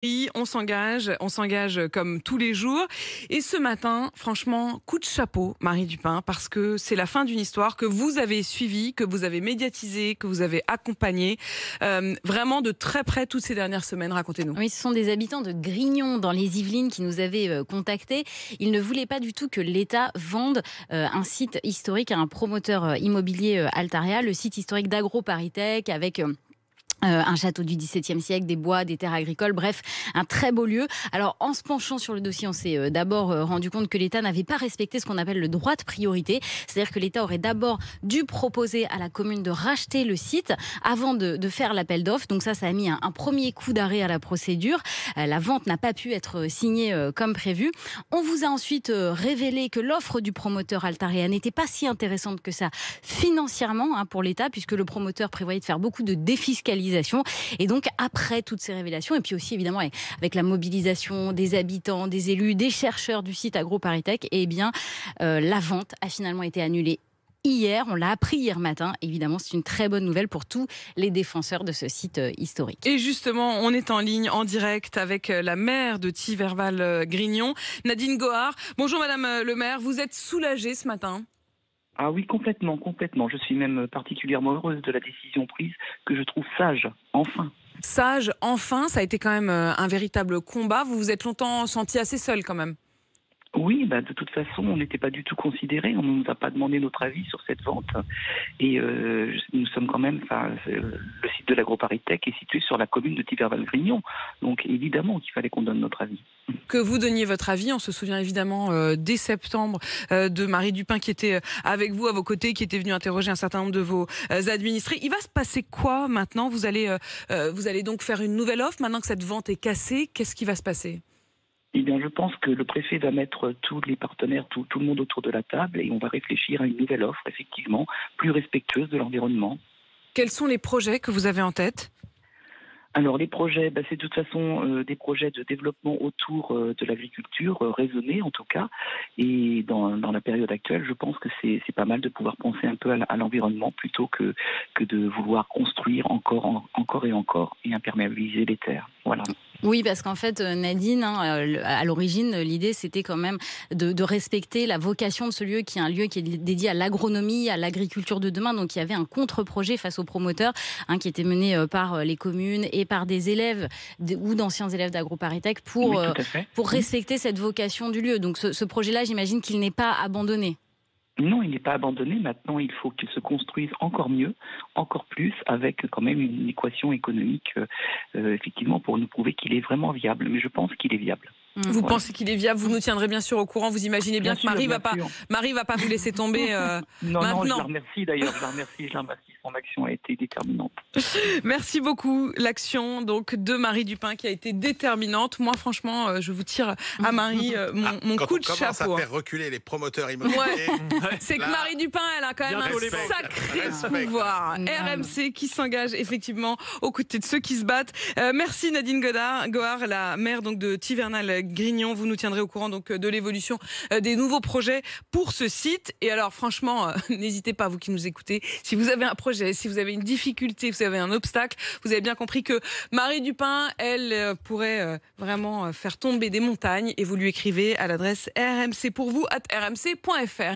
Oui, on s'engage comme tous les jours. Et ce matin, franchement, coup de chapeau, Marie Dupin, parce que c'est la fin d'une histoire que vous avez suivie, que vous avez médiatisée, que vous avez accompagnée, vraiment de très près toutes ces dernières semaines. Racontez-nous. Oui, ce sont des habitants de Grignon dans les Yvelines qui nous avaient contactés. Ils ne voulaient pas du tout que l'État vende un site historique à un promoteur immobilier Altaria, le site historique d'AgroParisTech avec un château du XVIIe siècle, des bois, des terres agricoles, bref, un très beau lieu. Alors, en se penchant sur le dossier, on s'est d'abord rendu compte que l'État n'avait pas respecté ce qu'on appelle le droit de priorité. C'est-à-dire que l'État aurait d'abord dû proposer à la commune de racheter le site avant de faire l'appel d'offres. Donc ça a mis un premier coup d'arrêt à la procédure. La vente n'a pas pu être signée comme prévu. On vous a ensuite révélé que l'offre du promoteur Altaria n'était pas si intéressante que ça financièrement pour l'État, puisque le promoteur prévoyait de faire beaucoup de défiscalisation. Et donc, après toutes ces révélations, et puis aussi évidemment avec la mobilisation des habitants, des élus, des chercheurs du site AgroParisTech, la vente a finalement été annulée hier. On l'a appris hier matin. Évidemment, c'est une très bonne nouvelle pour tous les défenseurs de ce site historique. Et justement, on est en ligne, en direct, avec la maire de Thiverval-Grignon, Nadine Gohard. Bonjour Madame le maire, vous êtes soulagée ce matin ? Ah oui, complètement, complètement. Je suis même particulièrement heureuse de la décision prise, que je trouve sage, enfin. Sage, enfin, ça a été quand même un véritable combat. Vous vous êtes longtemps senti assez seul quand même. Oui, de toute façon, on n'était pas du tout considérés. On ne nous a pas demandé notre avis sur cette vente. Et nous sommes quand même, le site de l'AgroParisTech est situé sur la commune de Thiverval-Grignon. Donc évidemment qu'il fallait qu'on donne notre avis. Que vous donniez votre avis, on se souvient évidemment dès septembre de Marie Dupin qui était avec vous, à vos côtés, qui était venue interroger un certain nombre de vos administrés. Il va se passer quoi maintenant ? Vous allez donc faire une nouvelle offre maintenant que cette vente est cassée. Qu'est-ce qui va se passer ? Eh bien, je pense que le préfet va mettre tous les partenaires, tout le monde autour de la table, et on va réfléchir à une nouvelle offre, effectivement, plus respectueuse de l'environnement. Quels sont les projets que vous avez en tête ? Alors les projets, c'est de toute façon des projets de développement autour de l'agriculture, raisonnés en tout cas. Et dans la période actuelle, je pense que c'est pas mal de pouvoir penser un peu à l'environnement plutôt que de vouloir construire encore et imperméabiliser les terres. Voilà. Oui, parce qu'en fait, Nadine, à l'origine, l'idée, c'était quand même de respecter la vocation de ce lieu, qui est un lieu qui est dédié à l'agronomie, à l'agriculture de demain. Donc, il y avait un contre-projet face aux promoteurs, qui était mené par les communes et par des élèves ou d'anciens élèves d'AgroParisTech pour respecter cette vocation du lieu. Donc, ce projet-là, j'imagine qu'il n'est pas abandonné. Non, il n'est pas abandonné. Maintenant, il faut qu'il se construise encore mieux, encore plus, avec quand même une équation économique, effectivement, pour nous prouver qu'il est vraiment viable. Mais je pense qu'il est viable. Vous pensez qu'il est viable ? Vous nous tiendrez bien sûr au courant. Vous imaginez bien que Marie va pas vous laisser tomber maintenant. Non, je la remercie d'ailleurs. Je la remercie. Son action a été déterminante. Merci beaucoup. L'action donc de Marie Dupin qui a été déterminante. Moi, franchement, je vous tire à Marie mon coup de chapeau. Quand on commence à faire reculer les promoteurs immobiliers, c'est que Marie Dupin, elle a quand même un sacré pouvoir. RMC qui s'engage effectivement aux côtés de ceux qui se battent. Merci Nadine Gohard, la maire donc de Thiverval-Grignon. Vous nous tiendrez au courant donc de l'évolution des nouveaux projets pour ce site. Et alors franchement, n'hésitez pas, vous qui nous écoutez, si vous avez un projet, si vous avez une difficulté, vous avez un obstacle, vous avez bien compris que Marie Dupin, elle pourrait vraiment faire tomber des montagnes, et vous lui écrivez à l'adresse rmcpourvous@rmc.fr.